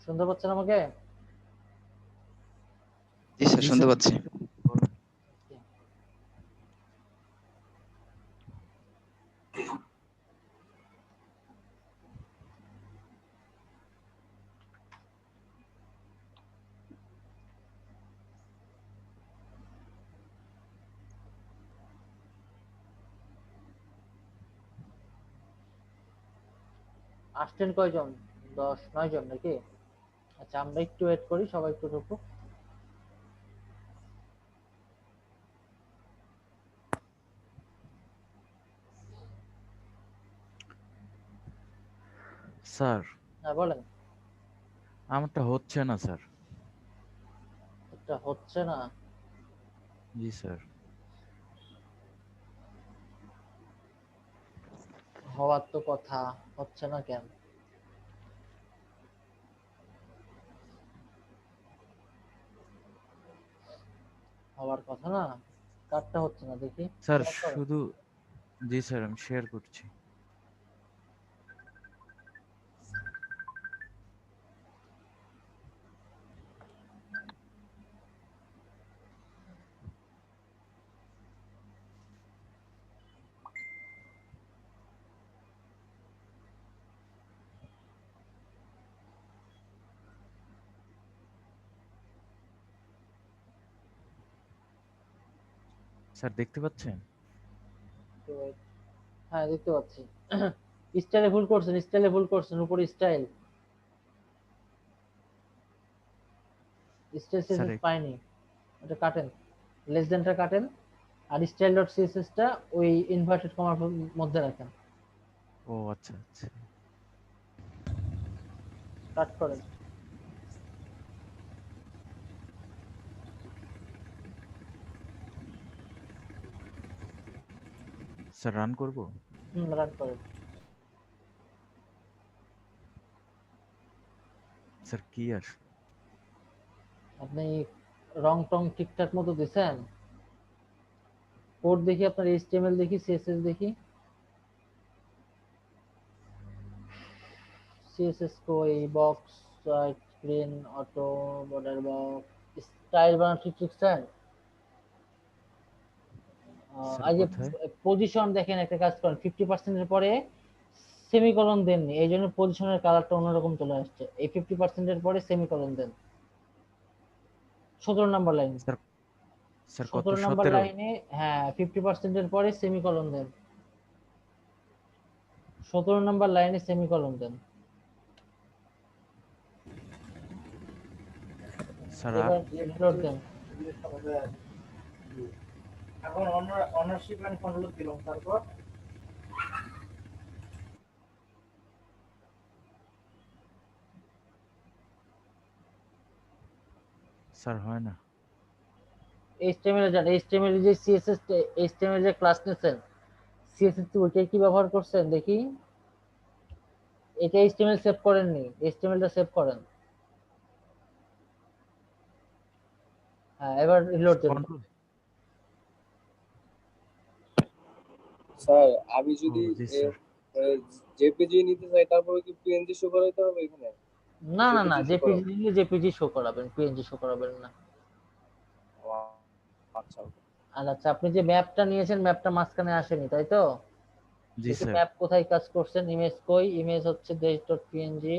শুনতে পাচ্ছেন আমাকে? জি স্যার, জি শুনতে স্যার। পাচ্ছি। আসছেন কয়জন? 10-9 জন নাকি? আচ্ছা, আমরা একটু ওয়েট করি, সবাই একটু ঢুকুক। স্যার, হ্যাঁ বলেন। আমারটা হচ্ছে না স্যার। এটা হচ্ছে না? জি স্যার। হওয়ার তো কথা, হচ্ছে না কেন? হওয়ার কথা না, কারটা হচ্ছে না দেখি। স্যার শেয়ার করেন। শুধু, জি স্যার আমি শেয়ার করছি। স্যার দেখতে পাচ্ছেন? তো হ্যাঁ, দেখতে পাচ্ছি। স্টাইলে ভুল করছেন, স্টাইলে ভুল করছেন, উপরে স্টাইল স্টাইল স্যার সিএসএস পাইনি, এটা কাটেন, লেস দেনটা কাটেন, আর স্টাইল ডট সিএসএস টা ওই ইনভার্টেড কমার মধ্যে রাখেন। ও আচ্ছা আচ্ছা। কাট করেন। স্যার রান করব? রান করেন। স্যার কি আর, আপনি রং টং ঠিকঠাক মতো দিছেন? কোড দেখি, আপনার এইচটিএমএল দেখি, সিএসএস দেখি। সিএসএস কই? Box, screen, auto, border box, style বানানো ঠিক লিখছেন? স্যার এই যে কোথায়? পজিশন দেখেন, একটা কাজ করেন, 50% এর পরে সেমিকলন দেননি, এই জন্য পজিশনের কালারটা অন্যরকম চলে আসছে। এই 50% এর পরে সেমিকলন দেন। 17 নাম্বার লাইন। স্যার, স্যার কত, 17 নাম্বার 17? লাইনে, হ্যাঁ, 50% এর পরে সেমিকলন দেন। 17 নাম্বার লাইনে সেমিকলন দেন। স্যার আর? এবার রিলোড দেন। এখন অনারশিপ লাইন কন্ট্রোল দিলাম, তারপর স্যার হয় না। এইচটিএমএল এ যান। এইচটিএমএল যে সিএসএস, এইচটিএমএল যে ক্লাস নিছেন, সিএসএস ওইটাই কি ব্যবহার করছেন দেখি? এটা এইচটিএমএল সেভ করেননি, এইচটিএমএল টা সেভ করেন। হ্যাঁ, এবার রিলোড দেন। কন্ট্রোল। স্যার আমি ও যদি জি স্যার। জেপিজি নিতে চাই তারপরে কি পিএনজি শো করাইতে হবে এখানে? না না না, জেপিজি শো জেপিজি করাবো। দিলে জেপিজি শো করাবেন, পিএনজি শো করাবেন না। ও, আচ্ছা okay. আর আচ্ছা, আপনি যে ম্যাপটা নিয়েছেন, ম্যাপটা মাঝখানে আসেনি তাই তো? জি দেখি স্যার। ম্যাপ কোথায় কাজ করছেন। ইমেজ কই? ইমেজ হচ্ছে দেশ ডট পিএনজি।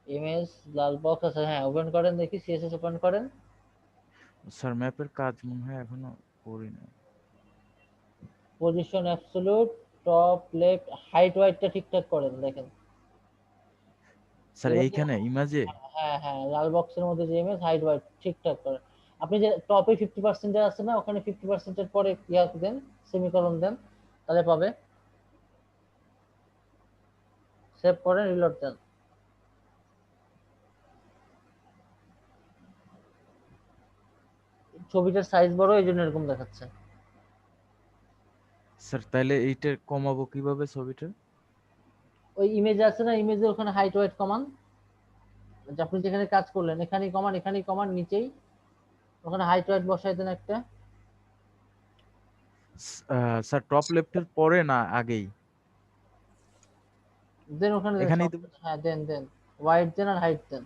ইমেজ লাল বক্স আছে, হ্যাঁ, ওপেন করেন দেখি, সিএসএস ওপেন করেন। স্যার ম্যাপের কাজ মনে হয় এখনো করি না। Position absolute, top left, height ওয়াইটটা ঠিকঠাক করেন দেখেন। স্যার এবার যে, এইখানে ইমাজে? হ্যাঁ হ্যাঁ, লাল বক্সের মধ্যে যে ইমেজ, হাইট ওয়াইট ঠিকঠাক করেন। আপনি যে টপে 50% আছে না, ওখানে 50% এর পরে ইয়া দেন, সেমিকলন দেন, তাহলে পাবে। সেভ করেন, রিলোড দেন। ছবিটার সাইজ বড়, এই জন্য এরকম দেখাচ্ছে। স্যার তাইলে এইটা কমাবো কিভাবে ছবিটা? ওই ইমেজ আছে না, ইমেজের ওখানে হাইট ওয়াইট কমান। যে আপনি যেখানে কাজ করলেন, এখানেই কমান, এখানেই কমান, নিচেই ওখানে হাইট ওয়াইট বসাই দেন একটা। স্যার টপ লেফটের পরে না আগেই? দেন ওখানে দেন এখানেই সব, দেবো? হ্যাঁ দেন দেন। ওয়াইট দেন আর হাইট দেন।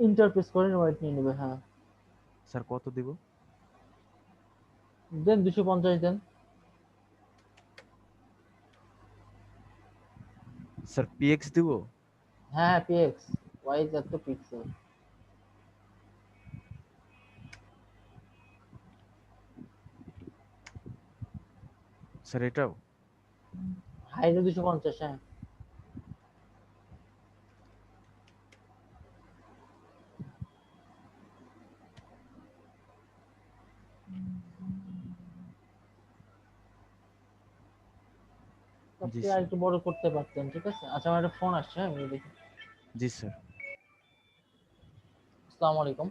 ইন্টার প্রেস করে হোয়াইট নিয়ে নেবে। হ্যাঁ স্যার কত দিব? দেন 250 দেন। স্যার পিএক্স দিব? হ্যাঁ হ্যাঁ পিএক্স, ওয়াই এত পিক্সেল। স্যার এটাও? হাইড্রো 250। হ্যাঁ জি আপনি আর স্যার। একটু বড় করতে পারতেন। ঠিক আছে, আচ্ছা আমার একটা ফোন আসছে, হ্যাঁ আমি দেখি। জি স্যার। আসসালামু আলাইকুম।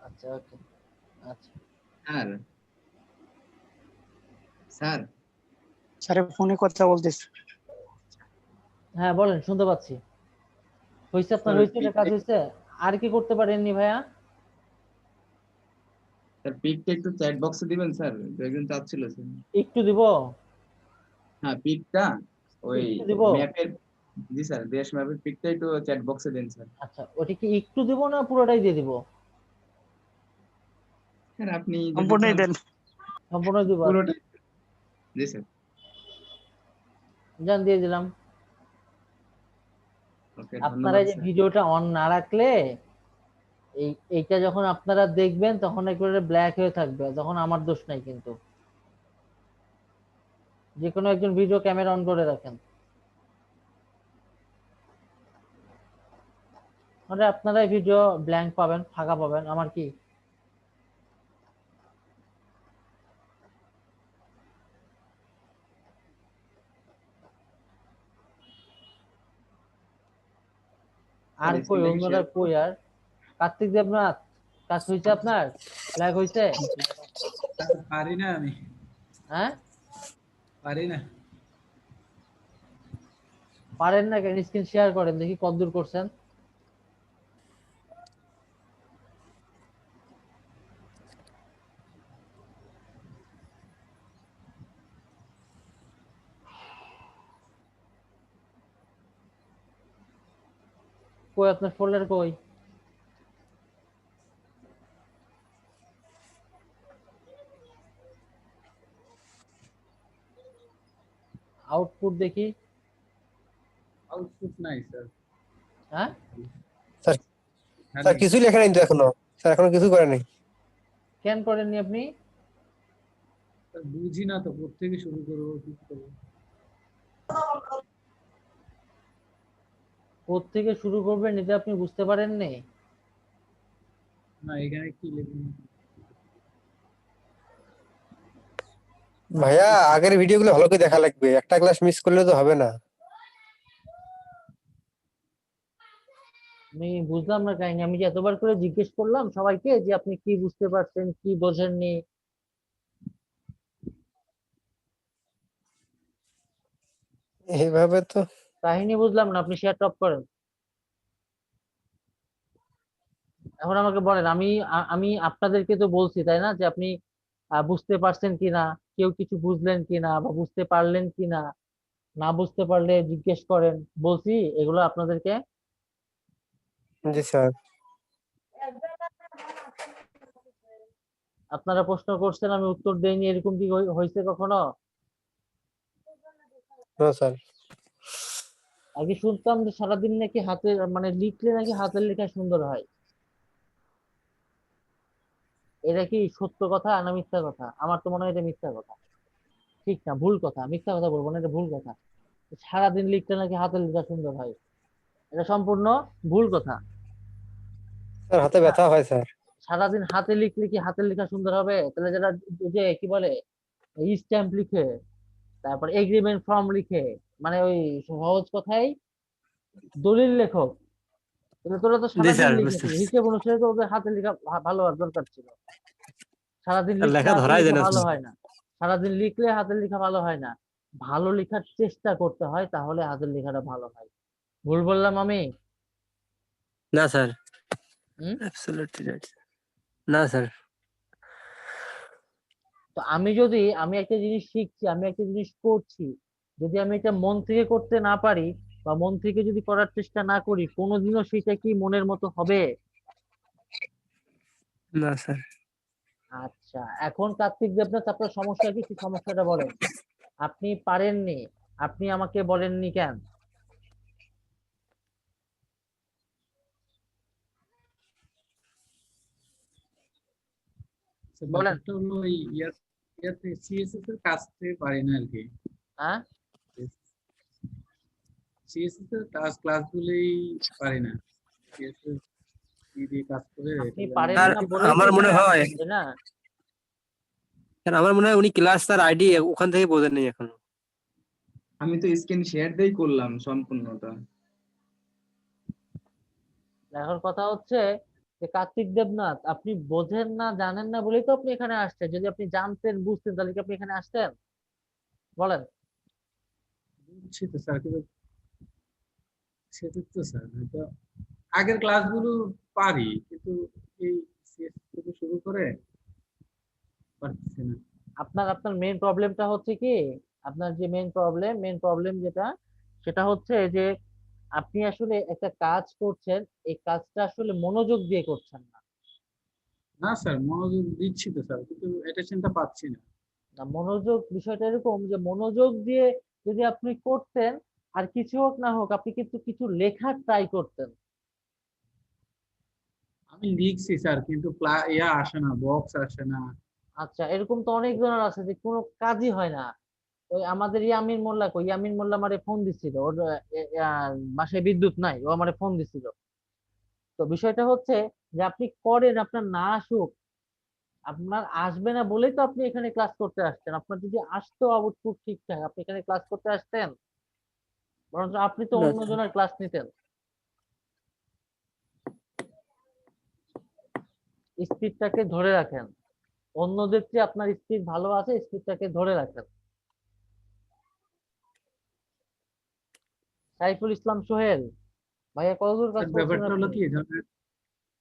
আচ্ছা ওকে। আচ্ছা স্যার স্যার স্যারের ফোনে কথা বলতেছি। হ্যাঁ বলেন, শুনতে পাচ্ছি। হয়েছে আপনার, স্যার হয়েছে, এটা কাজ পিকটা হয়েছে। আর কি করতে পারেননি ভাইয়া? স্যার পিকটা একটু চ্যাট বক্সে দিবেন স্যার, দু একজন চাচ্ছিল স্যার। একটু দিব? হ্যাঁ পিকটা ওই একটু দিব? ম্যাপের, জি স্যার দেশ ম্যাপের পিকটা একটু চ্যাট বক্সে দিন স্যার। আচ্ছা ওটা কি একটু দিব না পুরোটাই দিয়ে দিব? স্যার আপনি যদি সম্পূর্ণই চান দেন। সম্পূর্ণ দিব? পুরোটা, জি স্যার। জান দিয়ে দিলাম। ওকে আপনারা ধন্যবাদ এই যে স্যার। ভিডিওটা অন না রাখলে এইটা যখন আপনারা দেখবেন তখন একেবারে ব্ল্যাক হয়ে থাকবে, তখন আমার দোষ নাই কিন্তু। যে কোনো একজন ভিডিও ক্যামেরা অন করে রাখেন, মানে আপনারা ভিডিও ব্ল্যাঙ্ক পাবেন, ফাঁকা পাবেন, আমার কি। আর স্যার কই স্ক্রিনটা কি অন্যরা শেয়ার করব? কই আর? কার্তিক দেবনাথ, কাজ হয়েছে আপনার? ব্ল্যাক হয়েছে? পারি না আমি, হ্যাঁ পারি না। পারেন না কেন? স্ক্রিন শেয়ার করেন দেখি কতদূর করছেন। কই আপনার ফোল্ডার কই? আউটপুট দেখি। আউটপুট নাই স্যার। হ্যাঁ স্যার হ্যাঁ স্যার নাই কিছুই লেখা নাই তো এখনো, স্যার এখনো কিছু করে নাই। কেন করেননি আপনি? স্যার, বুঝি না তো কোত্থেকে শুরু করবো, কি করবো। কোত্থেকে শুরু করবেন এটা আপনি বুঝতে পারেননি? না এখানে কি লিখবো? ভাইয়া আগের ভিডিওগুলো ভালো করে দেখা লাগবে, একটা ক্লাস মিস করলে তো হবে না। আমি বুঝলাম না কাহিনী, আমি যে এতবার করে জিজ্ঞেস করলাম সবাইকে যে আপনি কি বুঝতে পারছেন কি বোঝেননি। এইভাবে তো কাহিনী বুঝলাম না, আপনি শেয়ার টপ করেন। এখন আমাকে বলেন, আমি আপনাদেরকে তো বলছি তাই না যে আপনি বুঝতে পারছেন কিনা, কেউ কিছু বুঝলেন কিনা বা বুঝতে পারলেন কিনা, না বুঝতে পারলে জিজ্ঞেস করেন, বলছি এগুলো আপনাদেরকে। জি স্যার। আপনারা প্রশ্ন করছেন আমি উত্তর দেইনি, এরকম কি হয়েছে কখনো? না স্যার। আগে শুনতাম যে সারাদিন নাকি হাতে মানে লিখলে নাকি হাতের লেখা সুন্দর হয়। এটা কি সত্য কথা না মিথ্যা কথা? আমার তো মনে হয় এটা মিথ্যা কথা। ঠিক না, ভুল কথা, মিথ্যা কথা বলবো না, এটা ভুল কথা। সারাদিন লিখলে নাকি হাতের লেখা সুন্দর হয়, এটা সম্পূর্ণ ভুল কথা। স্যার হাতে ব্যথা হয় স্যার। সারাদিন হাতে লিখলে কি হাতের লেখা সুন্দর হবে? তাহলে যারা ওই যে কি বলে স্ট্যাম্প লিখে, তারপর এগ্রিমেন্ট ফর্ম লিখে, মানে ওই সহজ কথায় দলিল লেখক, তাহলে তোরা তো জি সারাদিন স্যার, বুঝতে লিখেছিস, পারছি। হিসেব অনুসারে তো ওদের হাতের লেখা ভালো হওয়ার দরকার ছিল। সারাদিন লিখলে লেখা হাতের ধরাই লেখা যায় না। ভালো হয় না। সারাদিন লিখলে হাতের লেখা ভালো হয় না, ভালো লেখার চেষ্টা করতে হয়, তাহলে হাতের লেখাটা ভালো হয়। ভুল বললাম আমি? না স্যার, হুম? Absolutely right. না স্যার। তো আমি একটা জিনিস শিখছি, আমি একটা জিনিস করছি, যদি আমি এটা মন থেকে করতে না পারি বা মন থেকে যদি করার চেষ্টা না করি, কোনোদিনও সেটা কি মনের মতো হবে? না স্যার। আচ্ছা, এখন কার্তিক দেবনাথ আপনার সমস্যা কি, কি সমস্যাটা বলেন। আপনি পারেননি, আপনি আমাকে বলেননি কেন? স্যার, বলেন। ব্যাপারটা হলো ওই ইয়াতে সিএসএস এর কাজতে পারি না আর কি। হ্যাঁ, সিএসএস এর ক্লাসগুলোই পারি না। সিএসএস কি দিয়ে কাজ করে আপনি এটা পারেন স্যার না বলেই তো আমার মনে এখানে হয়, আসছেন, তাই না? স্যার আমার মনে হয় উনি ক্লাস তার আইডি ওখান থেকে বোঝেন নেই এখনো। আমি তো স্ক্রিন শেয়ার দিয়েই করলাম সম্পূর্ণটা। এখন কথা হচ্ছে যে কার্তিক দেবনাথ, আপনি বোঝেন না, জানেন না বলেই তো আপনি এখানে আসছেন। যদি আপনি জানতেন, বুঝতেন, তাহলে কি আপনি এখানে আসতেন? বলেন। বুঝছি তো স্যার, কিন্তু সেটা তো স্যার হয়তো আগের ক্লাসগুলো পারি, কিন্তু এই সিএসএস থেকে শুরু করে পারতেছি না। আপনার আপনার মেইন প্রবলেমটা হচ্ছে কি, আপনার যে মেইন প্রবলেম যেটা, সেটা হচ্ছে যে আপনি আসলে একটা কাজ করছেন, এই কাজটা আসলে মনোযোগ দিয়ে করছেন না। না স্যার, মনোযোগ দিচ্ছি তো স্যার, কিন্তু অ্যাটেনশনটা পাচ্ছি না। না, মনোযোগ বিষয়টা এরকম যে মনোযোগ দিয়ে যদি আপনি করতেন, আর কিছু হোক না হোক, আপনি কিন্তু কিছু লেখার ট্রাই করতেন। আমি লিখছি স্যার, কিন্তু ইয়া আসে না, বক্স আসে না। আচ্ছা, এরকম তো অনেক জনের আছে যে কোনো কাজই হয় না। ওই আমাদের ইয়ামিন মোল্লা কই, ইয়ামিন মোল্লা আমারে ফোন দিছিল, ওর বাসায় বিদ্যুৎ নাই, ও আমারে ফোন দিছিল। তো বিষয়টা হচ্ছে যে আপনি করেন, আপনার না আসুক, আপনার আসবে না বলেই তো আপনি এখানে ক্লাস করতে আসছেন। আপনার যদি আসতো আউটপুট ঠিকঠাক, আপনি এখানে ক্লাস করতে আসতেন? বরঞ্চ আপনি তো না অন্য স্যার। জনের ক্লাস নিতেন। স্পিডটাকে ধরে রাখেন, অন্যদের চেয়ে আপনার স্পিড ভালো আছে, স্পিডটাকে ধরে রাখেন। সাইফুল ইসলাম সোহেল, ভাইয়া কতদূর কাজ স্যার করছেন ব্যাপারটা হলো আপনি? কি, ধরেন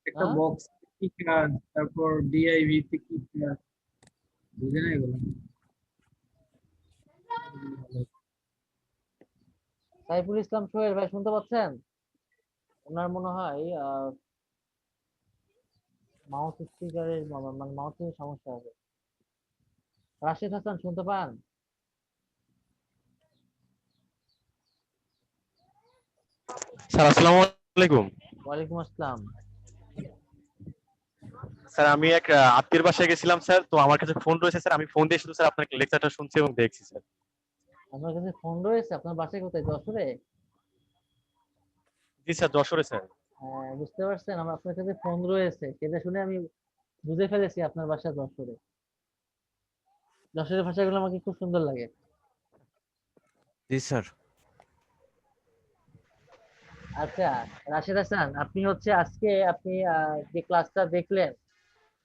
একটা হ্যাঁ, বক্স কি কাজ, তারপর ডিআইভি তে কি কাজ, বুঝে না এগুলো। সাইফুল ইসলাম সোহেল ভাই শুনতে পাচ্ছেন? ওনার মনে হয় মাউথ স্পিকারের মানে মাউথের সমস্যা হবে। রাশেদ হাসান শুনতে পান? স্যার আসসালামু আলাইকুম। ওয়ালাইকুম আসসালাম। স্যার আমি এক আত্মীয়ের বাসায় গেছিলাম স্যার, তো আমার কাছে ফোন রয়েছে স্যার, আমি ফোন দিয়ে শুধু স্যার আপনার লেকচারটা শুনছি এবং দেখছি স্যার। আপনার কাছে ফোন রয়েছে? আপনার বাসায় কোথায়, যশোরে? জি স্যার, যশোরে স্যার। হ্যাঁ, বুঝতে পারছেন, আমার আপনার কাছে ফোন রয়েছে সেটা শুনে আমি বুঝে ফেলেছি আপনার বাসা যশোরে। যশোরের ভাষাগুলো আমাকে খুব সুন্দর লাগে। জি স্যার। আচ্ছা, রাশেদ হাসান, আপনি হচ্ছে আজকে আপনি যে ক্লাসটা দেখলেন,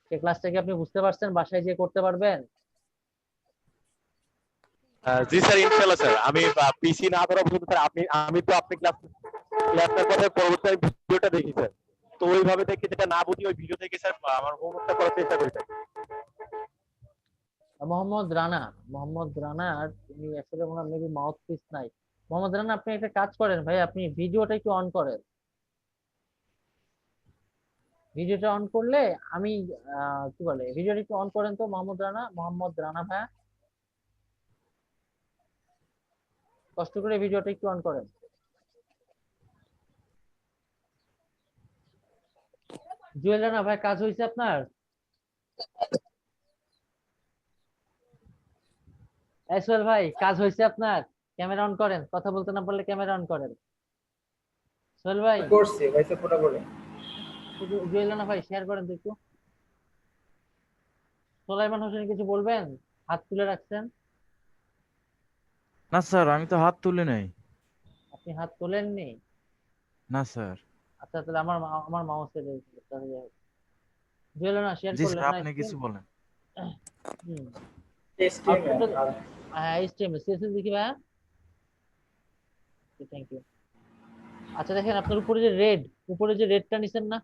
সেই ক্লাসটা কি আপনি বুঝতে পারছেন? বাসায় যেয়ে করতে পারবেন? জি স্যার, ইনশাআল্লাহ স্যার। আমি পিসি না ধরা পর্যন্ত স্যার, আমি তো আপনি ক্লাসের পরে পরবর্তী ভিডিওটা দেখি স্যার। তো ওইভাবে দেখে যেটা না বুঝি ওই ভিডিও থেকে স্যার আমার হোমওয়ার্কটা করার চেষ্টা করি স্যার। মোহাম্মদ রানা, মোহাম্মদ রানার উনি আসলে ওনার মেবি মাউথ পিস নাই। মোহাম্মদ রানা, আপনি একটা কাজ করেন ভাই, আপনি ভিডিওটা একটু অন করেন। ভিডিওটা অন করলে আমি কি বলে, ভিডিওটা একটু অন করেন তো মোহাম্মদ রানা, মোহাম্মদ রানা ভাইয়া, কষ্ট করে ভিডিওটা একটু অন করেন। জুয়েল রানা ভাই, কাজ হয়েছে আপনার? সোহেল ভাই, কাজ হয়েছে আপনার? ক্যামেরা অন করেন, কথা বলতে না পারলে ক্যামেরা অন করেন। সোহেল ভাই, করছি ভাই, পুরোটা করে। জুয়েল রানা ভাই শেয়ার করেন তো একটু। সোলাইমান হোসেন কিছু বলবেন? হাত তুলে রাখছেন। না স্যার, আমি তো হাত তুলি নাই। আপনি হাত তোলেননি? না স্যার। আচ্ছা, তাহলে আমার মাউসের জুয়েল রানা শেয়ার জি করলেন স্যার, না আপনি স্ক্রিন? কিছু বলেন। হুম, আউটপুট হ্যাঁ HTML CSS দেখি ভাইয়া, থ্যাংক ইউ। আচ্ছা দেখেন আপনার উপরে যে রেডটা নিছেন না,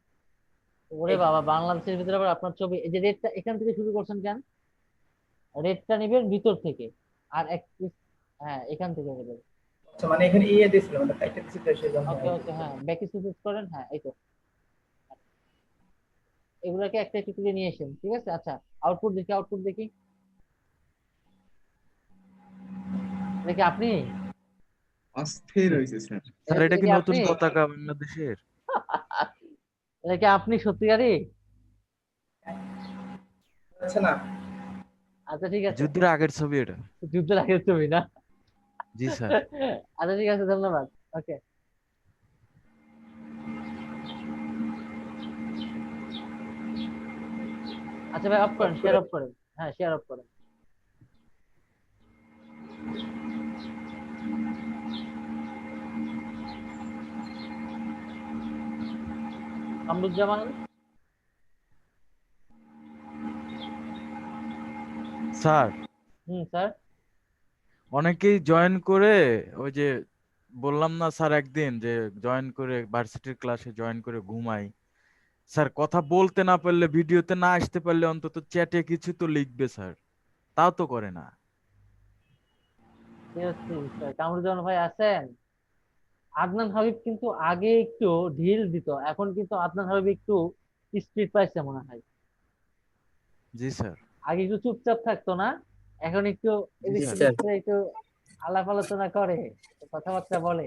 ওরে বাবা বাংলাদেশের ভিতরে আবার আপনার ছবি, এই যে রেডটা এখান থেকে শুরু করছেন কেন? রেডটা নেবেন ভিতর থেকে, আর এক piece, হ্যাঁ এখান থেকে নেবেন। আচ্ছা মানে এখানে ইয়ে দিছিল মানে টাইটেল দিছিল সেজন্য। ওকে ওকে হ্যাঁ ব্যাকে সুইচ করেন, হ্যাঁ এই তো এগুলাকে একটা একটু করে নিয়ে আসেন, ঠিক আছে? আচ্ছা আউটপুট দেখি দেখি আপনি অস্থির হয়েছে স্যার। স্যার এটা কি এটা নতুন আপনি? পতাকা বাংলাদেশের? এটা কি আপনি সত্যিকারই? আচ্ছা না আচ্ছা ঠিক আছে, যুদ্ধের আগের ছবি এটা। যুদ্ধের আগের ছবি না? জি স্যার। আচ্ছা ঠিক আছে, ধন্যবাদ। ওকে আচ্ছা ভাই অফ করেন, শেয়ার অফ করেন, হ্যাঁ শেয়ার অফ করেন। কামরুজ্জামান, স্যার স্যার অনেকেই জয়েন করে, ওই যে বললাম না স্যার একদিন যে জয়েন করে ভার্সিটির ক্লাসে জয়েন করে ঘুমাই। স্যার কথা বলতে না পারলে, ভিডিওতে না আসতে পারলে অন্তত চ্যাটে কিছু তো লিখবে স্যার, তাও তো করে না। কামরুজ্জামান ভাই আছেন? আদনান হাবিব কিন্তু আগে একটু ঢিল দিত, এখন কিন্তু আদনান হাবিব একটু স্পিড পাইছে মনে হয়। জি স্যার। আগে একটু চুপচাপ থাকতো না, এখন একটু এদিক স্যার। সেদিক করে একটু আলাপ আলোচনা করে, কথাবার্তা বলে।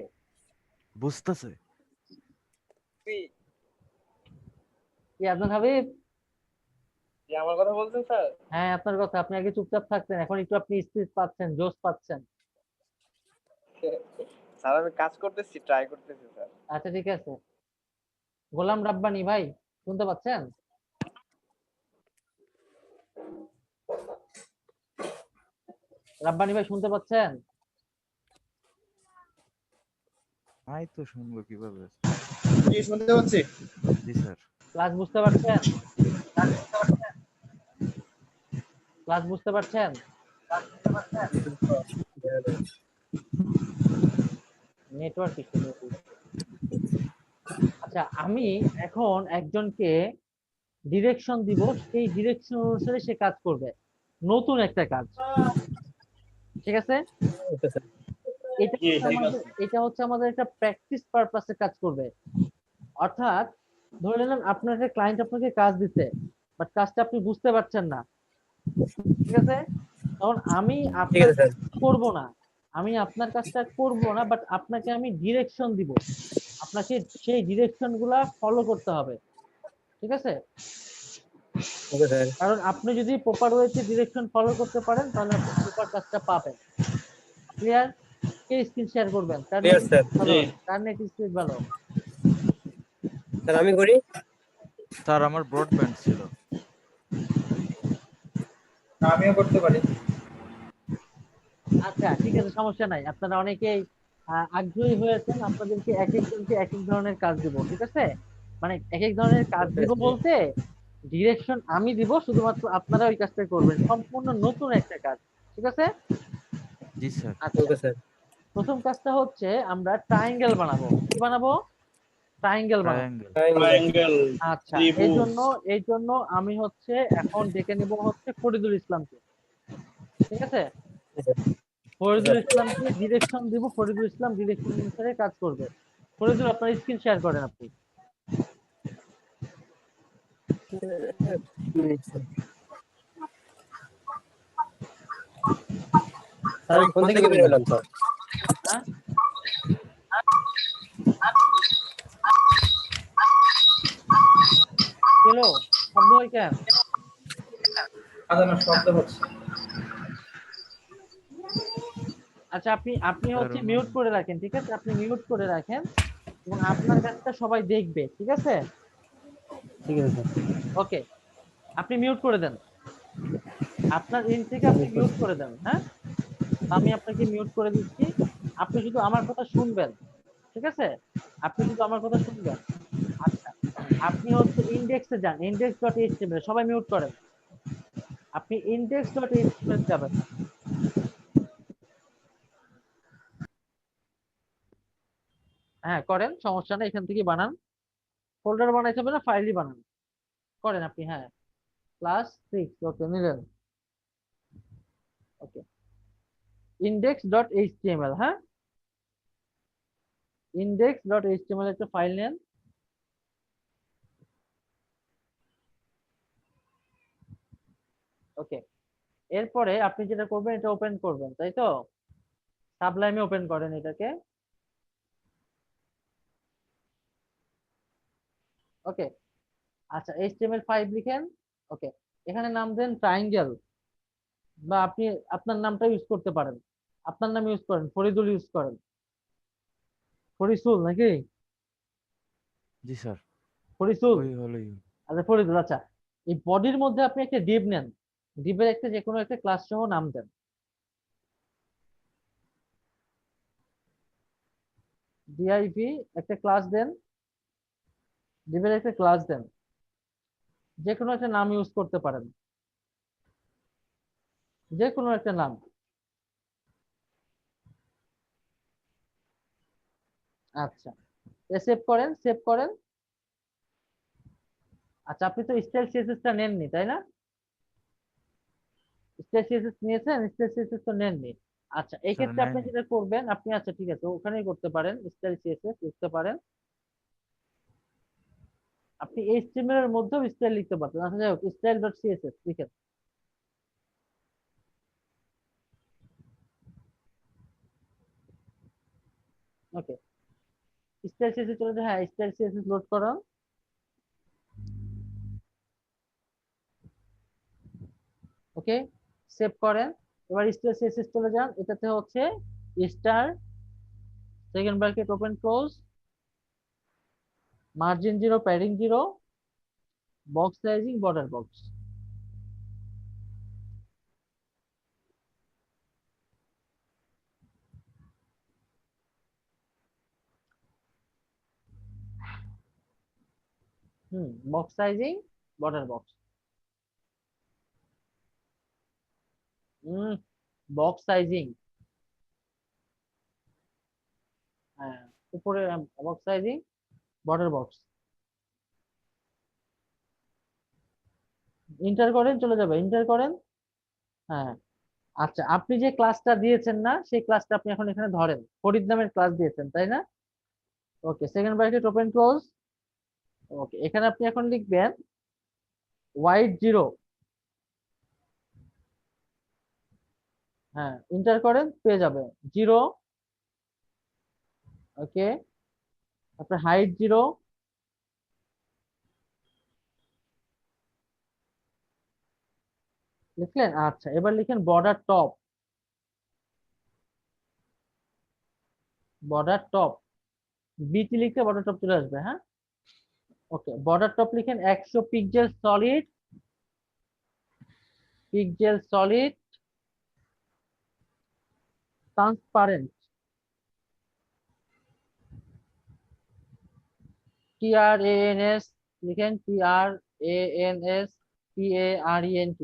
বুঝতেছে। কি আদনান হাবিব? কি আমার কথা বলছেন স্যার? হ্যাঁ আপনার কথা, আপনি আগে চুপচাপ থাকতেন, এখন একটু আপনি স্পিড পাচ্ছেন, জোশ পাচ্ছেন। স্যার আমি কাজ করতেছি, ট্রাই করতেছি স্যার। আচ্ছা ঠিক আছে। গোলাম রাব্বানি ভাই শুনতে পাচ্ছেন? রাব্বানি ভাই শুনতে পাচ্ছেন? আই তো শুনবো কিভাবে? কি শুনতে পাচ্ছি? জি স্যার। ক্লাস বুঝতে পারছেন? ক্লাস বুঝতে পারছেন? Network issue. আচ্ছা আমি এখন একজনকে ডিরেকশন দিব, সেই ডিরেকশন অনুসারে সে কাজ করবে, নতুন একটা কাজ, ঠিক আছে? এটা হচ্ছে আমাদের একটা প্র্যাকটিস পারপাসে কাজ করবে। অর্থাৎ ধরে নিলাম আপনার একটা ক্লায়েন্ট আপনাকে কাজ দিচ্ছে, বাট কাজটা আপনি বুঝতে পারছেন না, ঠিক আছে? তখন আমি আপনার করব না, আমি আপনার কাজটা করব না, বাট আপনাকে আমি ডিরেকশন দিব, আপনাকে সেই ডিরেকশন গুলা ফলো করতে হবে, ঠিক আছে? কারণ আপনি যদি প্রপার ওয়েতে ডিরেকশন ফলো করতে পারেন তাহলে আপনি প্রপার কাজটা পাবেন। ক্লিয়ার? কে স্ক্রিন শেয়ার করবেন? তার নেট স্পিড ভালো। স্যার আমি করি। স্যার আমার ব্রডব্যান্ড ছিল। আমিও করতে পারি। আচ্ছা ঠিক আছে, সমস্যা নাই। আপনারা অনেকেই আগ্রহী হয়েছেন, আপনাদেরকে এক একজনকে এক এক ধরনের কাজ দিব, ঠিক আছে? মানে এক এক ধরনের কাজ দিব বলতে ডিরেকশন আমি দিব, শুধুমাত্র আপনারা ওই কাজটা করবেন, সম্পূর্ণ নতুন একটা কাজ, ঠিক আছে? জি স্যার। আচ্ছা প্রথম কাজটা হচ্ছে আমরা ট্রায়াঙ্গেল বানাবো। কি বানাবো? ট্রায়াঙ্গেল বানাবো। আচ্ছা এই জন্য আমি হচ্ছে এখন ডেকে নিব হচ্ছে ফরিদুল ইসলামকে, ঠিক আছে? ফরিদুল ইসলামকে ডিরেকশন দিব, ফরিদুল ইসলাম ডিরেকশন অনুসারে কাজ করবে। ফরিদুল আপনার স্ক্রিন শেয়ার করেন আপনি। কোন থেকে বের হলাম স্যার? হ্যালো শব্দ হয় কেন? শব্দ হচ্ছে। আচ্ছা আপনি হচ্ছে মিউট করে রাখেন, ঠিক আছে? আপনি মিউট করে রাখেন এবং আপনার কাজটা সবাই দেখবে, ঠিক আছে? ঠিক আছে স্যার। ওকে আপনি মিউট করে দেন, আপনার ইন থেকে আপনি মিউট করে দেন। হ্যাঁ আমি আপনাকে মিউট করে দিচ্ছি, আপনি শুধু আমার কথা শুনবেন, ঠিক আছে? আপনি শুধু আমার কথা শুনবেন। আচ্ছা আপনি হচ্ছে ইন্ডেক্সে যান, index.html, সবাই মিউট করেন। আপনি index.html যাবেন। হ্যাঁ করেন, সমস্যা নেই, এখান থেকে বানান। ফোল্ডার বানাইতে হবে না, ফাইলই বানান। করেন আপনি, হ্যাঁ। ক্লাস 6, ওকে নিলেন। ওকে, index.html, হ্যাঁ, index.html একটা ফাইল নেন। ওকে, এরপরে আপনি যেটা করবেন, এটা ওপেন করবেন, তাই তো? সাবলাইমে ওপেন করেন এটাকে। ওকে, আচ্ছা HTML5 লিখেন। ওকে, এখানে নাম দেন ট্রায়াঙ্গেল, বা আপনি আপনার নামটা ইউজ করতে পারেন। আপনার নাম ইউজ করেন, ফরিদুল ইউজ করেন, ফরিসুল নাকি? জি স্যার, ফরিসুল, ওই হলোই। আচ্ছা ফরিদুল। আচ্ছা, এই বডির মধ্যে আপনি একটা ডিভ নেন, ডিভের একটা যে কোনো একটা ক্লাস সহ নাম দেন। div একটা ক্লাস দেন, ডিভের একটা ক্লাস দেন, যে কোনো একটা নাম ইউজ করতে পারেন, যে কোনো একটা নাম। আচ্ছা, সেভ করেন, সেভ করেন। আচ্ছা, আপনি তো স্টাইল সিএসএস টা নেননি, তাই না? স্টাইল সিএসএস নিয়েছেন, স্টাইল সিএসএস তো নেননি। আচ্ছা, এই স্যার ক্ষেত্রে আপনি নেয়নি। যেটা করবেন, আপনি আচ্ছা ঠিক আছে, ওখানেই করতে পারেন, স্টাইল সিএসএস লিখতে পারেন। আপনি এইচটিএমএল এর মধ্যেও স্টাইল লিখতে পারতেন। আচ্ছা যাই হোক, স্টাইল ডট সিএসএস লিখেন। ওকে, স্টাইল সিএসএস চলে যায়, হ্যাঁ স্টাইল সিএসএস লোড করো। ওকে, সেভ করেন। এবার স্টাইল সিএসএস চলে যান, এটাতে হচ্ছে star, second bracket open close, margin 0, padding 0, box sizing, border box. Box sizing, border box. Box sizing, হ্যাঁ উপরে box sizing, border box. Inter করেন, চলে যাবে, ইন্টার করেন। হ্যাঁ, আচ্ছা আপনি যে ক্লাসটা দিয়েছেন না, সেই ক্লাসটা আপনি এখন এখানে ধরেন, ফরিদ নামের ক্লাস দিয়েছেন তাই না? ওকে, সেকেন্ড ব্র্যাকেট ওপেন ক্লোজ। ওকে, এখানে আপনি এখন লিখবেন হোয়াইট 0। হ্যাঁ, ইন্টার করেন, পেয়ে যাবে 0। ওকে, আপনার হাইট 0। লিখলেন? আচ্ছা, এবার লিখেন বর্ডার টপ, বর্ডার টপ, বিটি লিখতে বর্ডার টপ চলে আসবে, হ্যাঁ। ওকে, বর্ডার টপ লিখেন 100 pixel solid, pixel solid transparent, TRANS লিখেন, TRANS PARENT,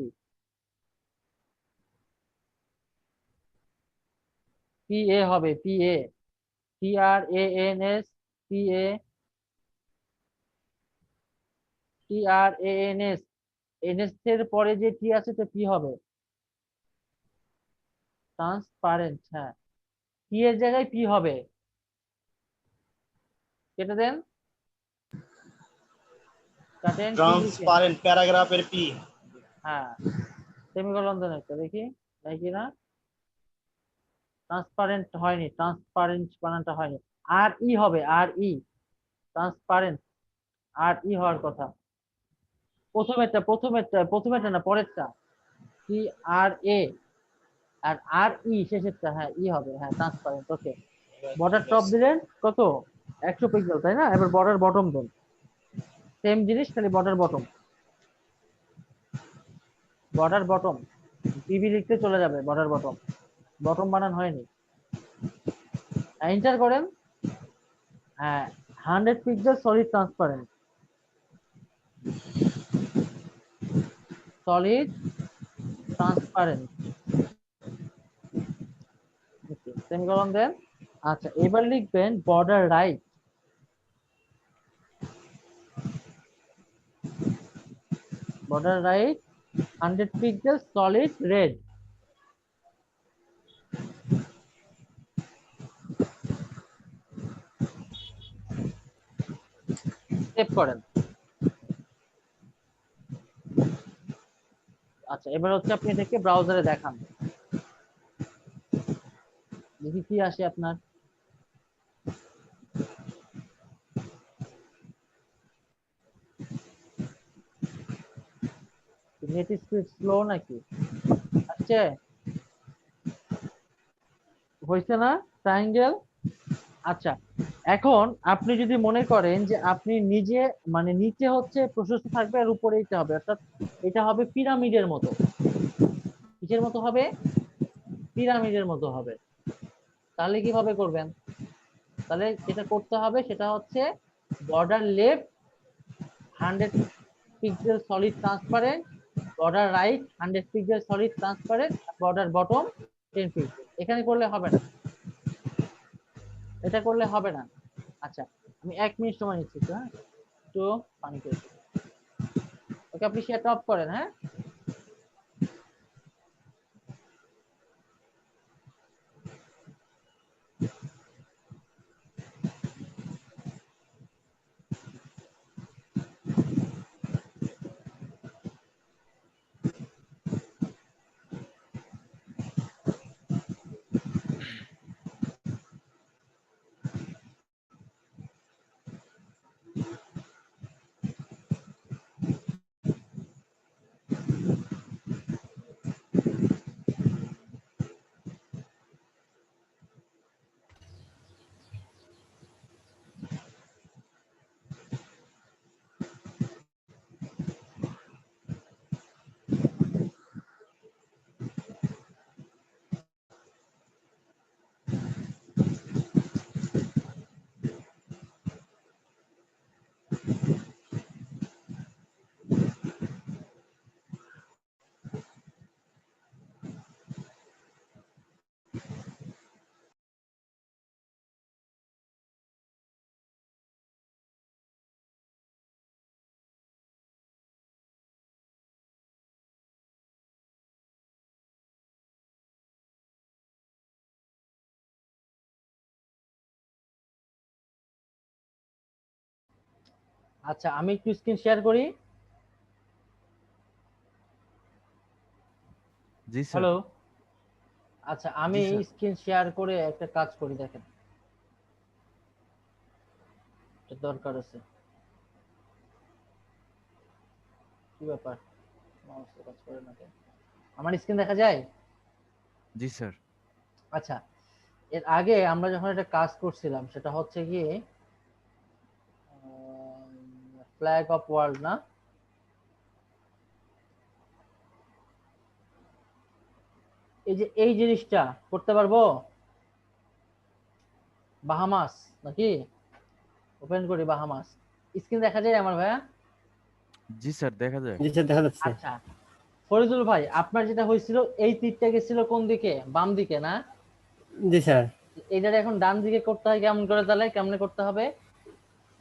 PA হবে, PA, TRANS PA, TRANS, NS এর পরে যে টি আছে তো পি হবে, ট্রান্সপারেন্ট, হ্যাঁ পি এর জায়গায় পি হবে, কেটে দেন, কাটেন, পি লিখেন, ট্রান্সপারেন্ট প্যারাগ্রাফের পি। হ্যাঁ সেমিকোলন দেন একটা, দেখি তাই কিনা। ট্রান্সপারেন্ট হয়নি, ট্রান্সপারেন্ট বানানটা হয়নি, আর ই হবে, আর ই, ট্রান্সপারেন্ট, আর ই হওয়ার কথা। প্রথমেরটা না পরেরটা, টি আর এ, আর আর ই শেষেরটা, হ্যাঁ ই হবে, হ্যাঁ ট্রান্সপারেন্ট। ওকে, বর্ডার টপ দিলেন কত, 100 পিক্সেল তাই না? এবার বর্ডার বটম দেন, সেম জিনিস, খালি বর্ডার বটম, বর্ডার বটম, বিবি লিখতে চলে যাবে, বর্ডার বটম, বটম বানান হয়নি। এন্টার করেন, হ্যাঁ 100 pixel solid transparent, solid transparent, semicolon দেন। আচ্ছা এবার লিখবেন border right, border right 100 pixel solid red. Save করেন। আচ্ছা এবার হচ্ছে আপনি এটাকে ব্রাউজারে দেখান, দেখি কি আসে আপনার। নেট স্পিড স্লো নাকি? আসছে? হয়েছে না ট্রায়াঙ্গেল? আচ্ছা এখন আপনি যদি মনে করেন যে আপনি নিজে মানে নিচে হচ্ছে প্রশস্ত থাকবে আর উপরে এটা হবে, অর্থাৎ এটা হবে পিরামিডের মতো। কিসের মতো হবে? পিরামিডের মতো হবে। তাহলে কিভাবে করবেন? তাহলে যেটা করতে হবে সেটা হচ্ছে border left 100 pixel solid transparent, border right 100 pixel solid transparent, border bottom 10 pixel. এখানে করলে হবে না, এটা করলে হবে না। আচ্ছা আমি 1 মিনিট সময় নিচ্ছি তো, হ্যাঁ একটু পানি খেয়ে। ওকে আপনি শেয়ারটা অফ করেন। হ্যাঁ আচ্ছা আমি একটু স্ক্রিন শেয়ার করি। জি স্যার। হ্যালো, আচ্ছা আমি জি স্যার। স্ক্রিন শেয়ার করে একটা কাজ করি, দেখেন এটা দরকার আছে। কি ব্যাপার, মাউস কাজ করে না কেন? আমার স্ক্রিন দেখা যায়? জি স্যার। আচ্ছা এর আগে আমরা যখন একটা কাজ করছিলাম সেটা হচ্ছে কি ফ্ল্যাগ অফ ওয়ার্ল্ড না, এই যে এই জিনিসটা করতে পারবো? বাহামাস নাকি? ওপেন করি বাহামাস। স্ক্রিন দেখা যায় আমার ভাইয়া? জি স্যার দেখা যায়। জি স্যার দেখা যাচ্ছে। আচ্ছা ফরিদুল ভাই আপনার যেটা হয়েছিল এই তীরটা গেছিল কোন দিকে? বাম দিকে না? জি স্যার। এইটা এখন ডান দিকে করতে হয় কেমন করে? তাহলে কেমনে করতে হবে?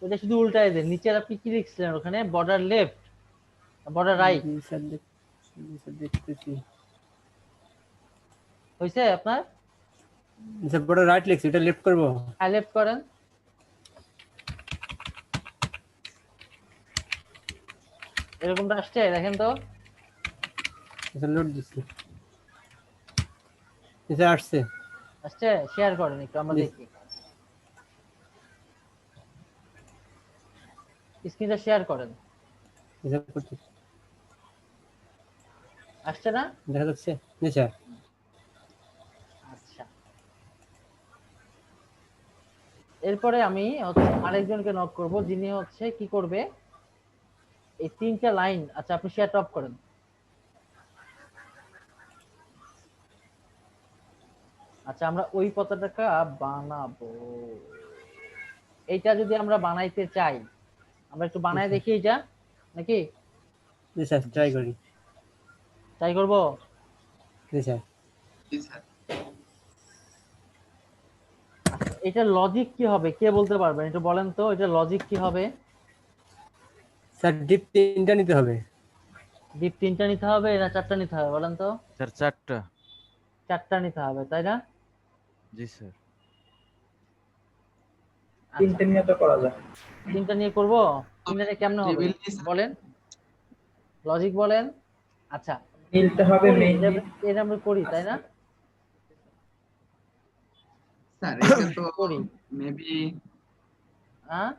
ওটা শুধু উল্টায় দেন। নিচে আপনি কি লিখছিলেন ওখানে? বর্ডার লেফট, বর্ডার রাইট জি স্যার জি স্যার দেখতেছি। হয়েছে আপনার? জি স্যার বড় রাইট লিখছি, এটা লেফট করব। হ্যাঁ লেফট করেন। এরকমটা আসছে দেখেন তো। স্যার লোড দিচ্ছি। জি স্যার আসছে। আসছে? শেয়ার করেন একটু আমরা জি। দেখি। স্ক্রিনটা শেয়ার করেন। জি স্যার করছি। আসছে না? দেখা যাচ্ছে? জি স্যার। আচ্ছা এরপরে আমি হচ্ছে আরেকজনকে নক করব যিনি হচ্ছে কি করবে এই তিনটা লাইন। আচ্ছা আপনি শেয়ার টপ করেন। আচ্ছা আমরা ওই পতাকা বানাবো। এইটা যদি আমরা বানাইতে চাই আমরা একটু বানায় দেখি এটা নাকি? জি স্যার ট্রাই করি। ট্রাই করব। জি স্যার। জি স্যার। এটা লজিক কি হবে কে বলতে পারবেন? একটু বলেন তো এটা লজিক কি হবে? স্যার ডিপ 3টা নিতে হবে। ডিপ 3টা নিতে হবে না 4টা নিতে হবে বলেন তো? স্যার 4টা। 4টা নিতে হবে তাই না? জি স্যার। আচ্ছা 3টে নিয়ে তো করা যায়। 3টা নিয়ে করব? 3টা নিয়ে কেমনে হবে টেবিল নিয়ে স্যার। বলেন, লজিক বলেন। আচ্ছা মিলতে হবে করি, মেইন। এটা আমরা করি তাই না? স্যার এটা তো করি মেবি হ্যাঁ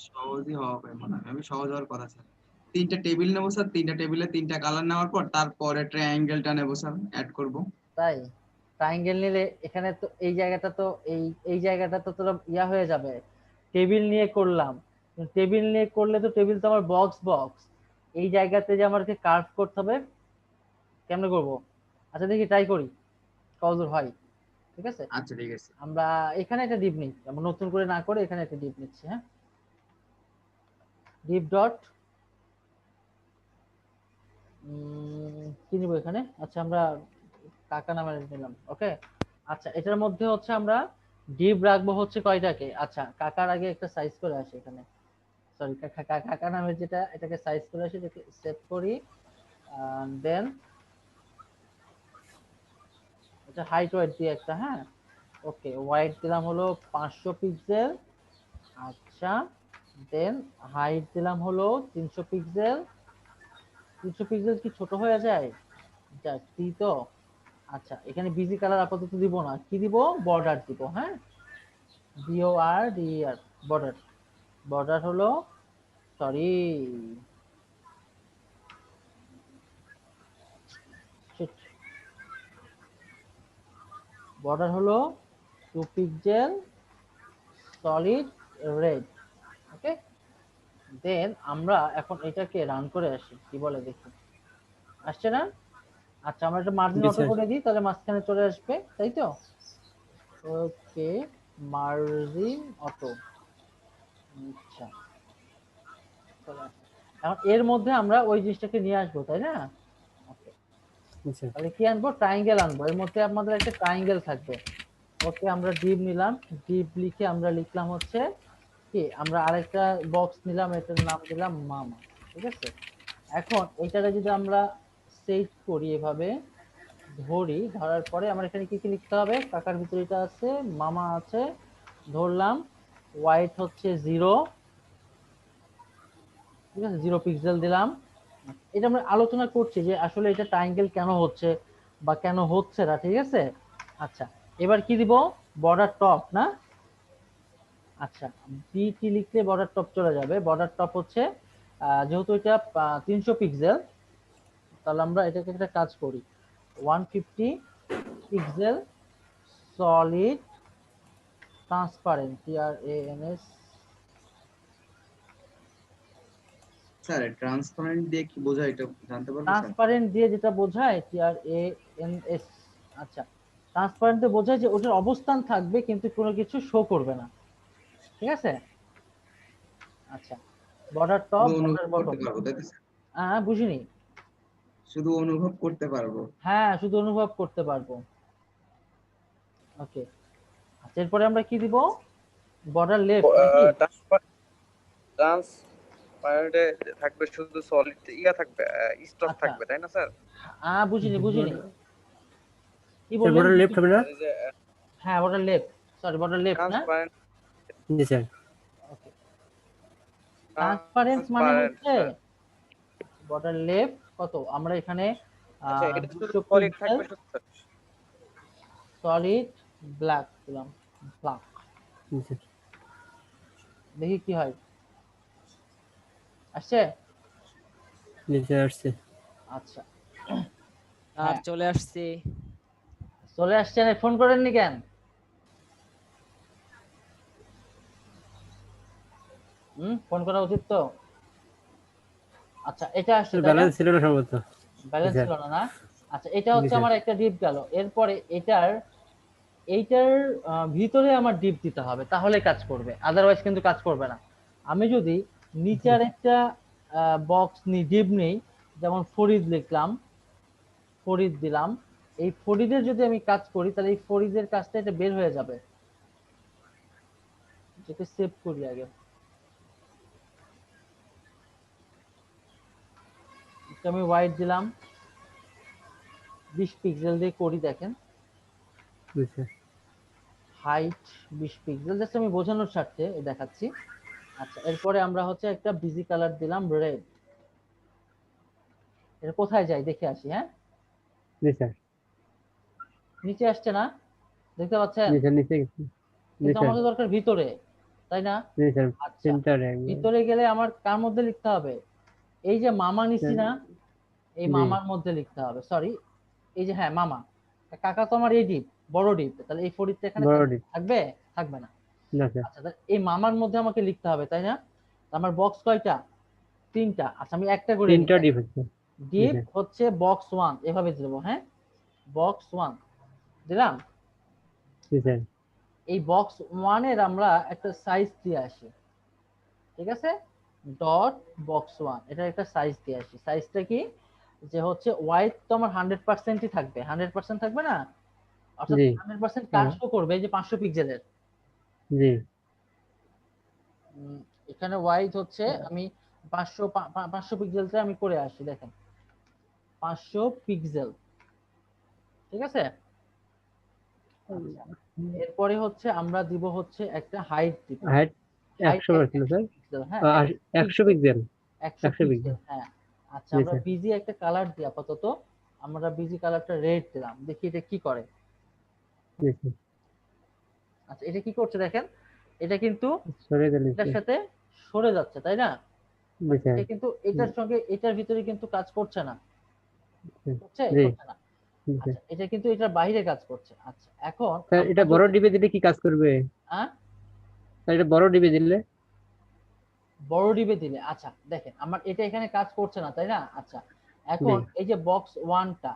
সহজই হবে মনে হয়, মেবি সহজ হওয়ার কথা স্যার। 3টা টেবিল নেবো স্যার, 3টা টেবিলে 3টা কালার নেওয়ার পর তারপরে ট্রায়াঙ্গেলটা নেবো স্যার, অ্যাড করব। তাই ট্রায়াঙ্গেল নিলে এখানে তো এই জায়গাটা তো এই জায়গাটা তো তোরা ইয়া হয়ে যাবে। টেবিল নিয়ে করলাম, টেবিল নিয়ে করলে তো টেবিল তো আমার বক্স, এই জায়গাতে যে আমাকে কার্ভ করতে হবে, কেমনে করব? আচ্ছা দেখি ট্রাই করি কতদূর হয়। ঠিক আছে আচ্ছা ঠিক আছে। আমরা এখানে একটা ডিপ নিই, আমরা নতুন করে না করে এখানে একটা ডিপ নিচ্ছি। হ্যাঁ ডিপ ডট কি নিব এখানে? আচ্ছা আমরা কাকা নামে নিলাম। ওকে আচ্ছা এটার মধ্যে হচ্ছে আমরা ডিপ রাখবো হচ্ছে কয়টাকে? আচ্ছা কাকার আগে একটা সাইজ করে আসি এখানে, সরি কাকা নামের যেটা এটাকে সাইজ করে আসি, এটাকে সেভ করি। দেন এটা হাইট ওয়েট দিয়ে একটা, হ্যাঁ ওকে ওয়াইড দিলাম হলো 500 পিক্সেল। আচ্ছা দেন হাইট দিলাম হলো 300 পিক্সেল। 300 পিক্সেল কি ছোট হয়ে যায়? যাক কি তো। আচ্ছা এখানে বিজি কালার আপাতত দিব না, কি দিব? বর্ডার দিব। হ্যাঁ BORDER বর্ডার। বর্ডার হলো সরি বর্ডার হলো 2 পিক্সেল সলিড রেড। ওকে দেন আমরা এখন এটাকে রান করে আসি, কি বলে দেখি আসছে না? আচ্ছা আমরা একটা মার্জিন জি অটো স্যার। করে দিই, তাহলে মাঝখানে চলে আসবে তাই তো। ওকে মার্জিন অটো। আচ্ছা চলে আসছে। এখন এর মধ্যে আমরা ওই জিনিসটাকে নিয়ে আসবো তাই না? ওকে জি স্যার। তাহলে কি আনবো? ট্রায়াঙ্গেল আনবো, এর মধ্যে আমাদের একটা ট্রায়াঙ্গেল থাকবে। ওকে আমরা ডিপ নিলাম, ডিপ লিখে আমরা লিখলাম হচ্ছে কি, আমরা আরেকটা বক্স নিলাম, এটার নাম দিলাম মামা। ঠিক আছে এখন এটাকে যদি আমরা সেট করি এভাবে ধরি, ধরার পরে আমার এখানে কি কি লিখতে হবে? কাকার ভিতরে এটা আছে, মামা আছে, ধরলাম হোয়াইট হচ্ছে 0, ঠিক আছে 0 পিক্সেল দিলাম। এটা আমরা আলোচনা করছি যে আসলে এটা ট্রায়াঙ্গেল কেন হচ্ছে বা কেন হচ্ছে না। ঠিক আছে আচ্ছা এবার কি দিব? বর্ডার টপ না? আচ্ছা বিটি লিখলে বর্ডার টপ চলে যাবে। বর্ডার টপ হচ্ছে যেহেতু এটা 300 পিক্সেল, তাহলে আমরা এটাকে একটা কাজ করি 150 pixel solid transparent TRANS। Sir transparent দিয়ে কি বোঝায় এটা জানতে পারবো স্যার? ট্রান্সপারেন্ট দিয়ে যেটা বোঝায় TRANS। আচ্ছা ট্রান্সপারেন্ট দিয়ে বোঝায় যে ওটার অবস্থান থাকবে কিন্তু কোনো কিছু শো করবে না। ঠিক আছে আচ্ছা বর্ডার টপ শুধু বর্ডার অনুভব করতে বটম। পারবো তাই তো স্যার? হ্যাঁ বুঝিনি। শুধু অনুভব করতে পারবো। হ্যাঁ শুধু অনুভব করতে পারবো। ওকে আচ্ছা এরপরে আমরা কি দিব? বর্ডার লেফট নাকি? ট্রান্সপারেন্টে থাকবে শুধু সলিড ইয়া থাকবে, স্টক আচ্ছা থাকবে তাই না স্যার? বুঝিনি কি স্যার বললেন? বর্ডার লেফট হবে না? এই যে হ্যাঁ border left, sorry border left না? ট্রান্সপারেন্ট জি স্যার। ওকে ট্রান্সপারেন্স মানে হচ্ছে স্যার। বর্ডার লেফট কত? আমরা এখানে আচ্ছা এটা শুধু 200 সলিড পিক্সেল থাকবে শুধু স্যার। সলিড ব্ল্যাক দিলাম, ব্ল্যাক। জি স্যার। দেখি কি হয়, আসছে? জি স্যার আসছে। আচ্ছা আর চলে আসছে। চলে আসছে না? ফোন করেননি কেন? ফোন করা উচিত তো। আচ্ছা এটা আসছে তাই না? ব্যালেন্স ছিল না সম্ভবত। Balance sir. ছিল না না? আচ্ছা এটা হচ্ছে জি, স্যার। আমার একটা ডিপ গেল। এরপরে এইটার ভিতরে আমার ডিপ দিতে হবে, তাহলে কাজ করবে, আদারওয়াইজ কিন্তু কাজ করবে না। আমি যদি নিচের একটা বক্স ডিপ নেই, যেমন ফরিদ লিখলাম, ফরিদ দিলাম, এই ফরিদের যদি আমি কাজ করি তাহলে এই ফরিদের কাজটা এটা বের হয়ে যাবে। যেটা সেভ করি আগে, এটা আমি হোয়াইট দিলাম, 20 পিক্সেল দিয়ে করি দেখেন, জি স্যার। হাইট 20 পিক্সেল, জাস্ট আমি বোঝানোর স্বার্থে দেখাচ্ছি। আচ্ছা, এরপরে আমরা হচ্ছে একটা বিজি কালার দিলাম রেড। এটা কোথায় যায় দেখে আসি। হ্যাঁ, জি স্যার। নিচে আসছে না, দেখতে পাচ্ছেন? জি স্যার, নিচে গেছি। জি কিন্তু স্যার। আমাকে দরকার ভিতরে, তাই না? জি স্যার, আচ্ছা, সেন্টারে একদম। ভিতরে গেলে আমার কার মধ্যে লিখতে হবে? এই যে মামা নিছি না, এই জি। মামার মধ্যে লিখতে হবে। সরি, এই যে হ্যাঁ মামা, কাকা তো আমার এই ডিপ, বড় ডিপ, তাহলে এই ফরিদটা এখানে বড় ডিপ। থাকবে? থাকবে না। না স্যার। আচ্ছা, তাহলে এই মামার মধ্যে আমাকে লিখতে হবে, তাই না? আমার বক্স কয়টা? 3টা। আচ্ছা, আমি একটা করে তিনটা ডিপ আছে। ডিপ হচ্ছে বক্স 1, এভাবে দেবো। হ্যাঁ, বক্স 1 দিলাম। জি স্যার। এই বক্স 1 এর আমরা একটা সাইজ দিয়ে আসি, ঠিক আছে? ডট বক্স 1, এটা একটা সাইজ দিয়ে আসি। সাইজটা কি, যে হচ্ছে ওয়াইড তো আমার 100%ই থাকবে, 100% থাকবে না? অর্থাৎ জি। 100% কার শো করবে? এই যে 500 পিক্সেলের। জি। এখানে ওয়াইড হচ্ছে আমি 500 পিক্সেলটা আমি করে আসি, দেখেন 500 পিক্সেল, ঠিক আছে? আচ্ছা, এরপরে হচ্ছে আমরা দিব হচ্ছে একটা হাইট দিব, হাইট 100% স্যার। পিক্সেল। হ্যাঁ, 100 পিক্সেল। 100 100 পিক্সেল। হ্যাঁ, আচ্ছা, জি আমরা স্যার। বিজি একটা কালার দিই আপাতত, আমরা বিজি কালারটা রেড দিলাম, দেখি এটা কি করে। জি স্যার। আচ্ছা, এটা কি করছে দেখেন, এটা কিন্তু সরে গেল। এটার সাথে সরে যাচ্ছে, তাই না? জি স্যার। এটা কিন্তু এটার সঙ্গে এটার ভিতরে কিন্তু কাজ করছে না, করছে? জি। করছে না। আচ্ছা, এটা কিন্তু এটার বাইরে কাজ করছে। আচ্ছা, এখন স্যার, এটা বড় ডিবে দিলে কি কাজ করবে? হ্যাঁ, স্যার, এটা বড় ডিবে দিলে? বড় ডিবে দিলে, আচ্ছা দেখেন আমার এটা এখানে কাজ করছে না, তাই না? আচ্ছা, এখন এই যে বক্স 1টা,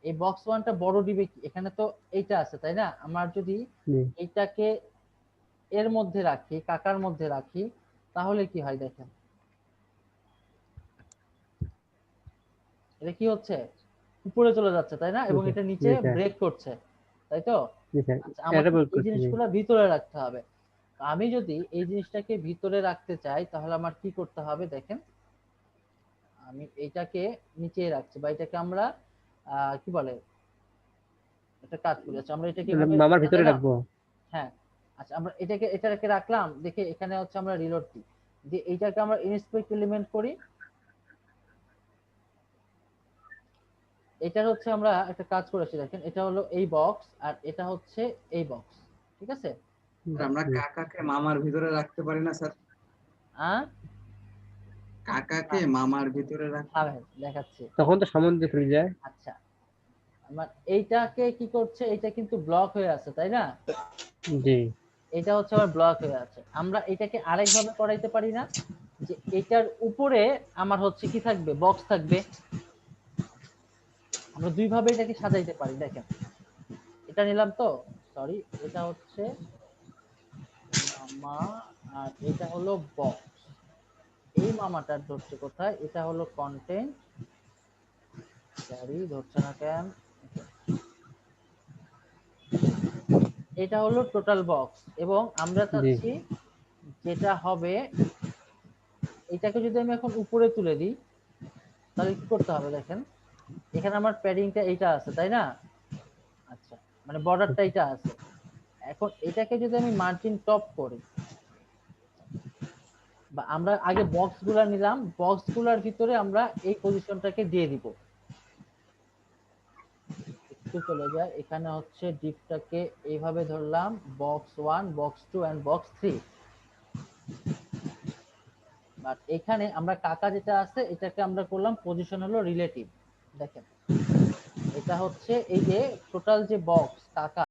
এই বক্স 1টা বড় ডিবে, এখানে তো এইটা আছে, তাই না? আমার যদি এইটাকে এর মধ্যে রাখি, কাকার মধ্যে রাখি, তাহলে কি হয় দেখেন, এটা কি হচ্ছে, উপরে চলে যাচ্ছে, তাই না? এবং এটা নিচে ব্রেক করছে, তাই তো? আচ্ছা, আমার এই জিনিসগুলো ভিতরে রাখতে হবে। আমি যদি এই জিনিসটাকে ভিতরে রাখতে চাই তাহলে আমার কি করতে হবে দেখেন, আমি এইটাকে নিচে রাখছি, বা এটাকে আমরা কি বলে, একটা কাজ করি। আচ্ছা, আমরা এটাকে মামার ভিতরে রাখবো। হ্যাঁ, আচ্ছা, আমরা এটাকে রাখলাম, দেখে এখানে হচ্ছে আমরা রিলোড দিই, যে এইটাকে আমরা ইনস্পেক্ট এলিমেন্ট করি। এটা হচ্ছে আমরা একটা কাজ করেছি দেখেন, এটা হলো এই বক্স আর এটা হচ্ছে এই বক্স, ঠিক আছে? আমরা কাকাকে মামার ভিতরে রাখতে পারি না স্যার? কাকাকে মামার ভিতরে দেখাচ্ছি, তখন তো সম্বন্ধে চলে যায়। আচ্ছা, আমার এইটাকে কি করছে, এটা কিন্তু ব্লক হয়ে আছে, তাই না? জি। এটা হচ্ছে আমার ব্লক হয়ে আছে। আমরা এটাকে আরেকভাবে করাইতে পারি না, যে এটার উপরে আমার হচ্ছে কি থাকবে, বক্স থাকবে। আমরা দুই ভাবে এটাকে সাজাইতে পারি, দেখেন এটা নিলাম তো, সরি, এটা হচ্ছে মামা আর এটা হলো বক্স। এই মামাটার ধরছে কোথায়, এটা হলো কন্টেন্ট, সরি ধরছে না কেন, এটা হলো টোটাল বক্স। এবং আমরা চাচ্ছি যেটা হবে, এটাকে যদি আমি এখন উপরে তুলে দিই তাহলে কি করতে হবে দেখেন, এখানে আমার প্যাডিংটা এইটা আছে, তাই না? আচ্ছা, মানে বর্ডারটা এইটা আছে। এখন এটাকে যদি আমি মার্জিন টপ করি, বা আমরা আগে বক্সগুলা নিলাম, বক্সগুলার ভিতরে আমরা এই পজিশনটাকে দিয়ে দিব, একটু চলে যায়, এখানে হচ্ছে ডিপটাকে এইভাবে ধরলাম, box 1, box 2 and box 3। But এখানে আমরা কাকা যেটা আছে এটাকে আমরা করলাম পজিশন হলো রিলেটিভ। দেখেন এটা হচ্ছে এই যে টোটাল যে বক্স কাকা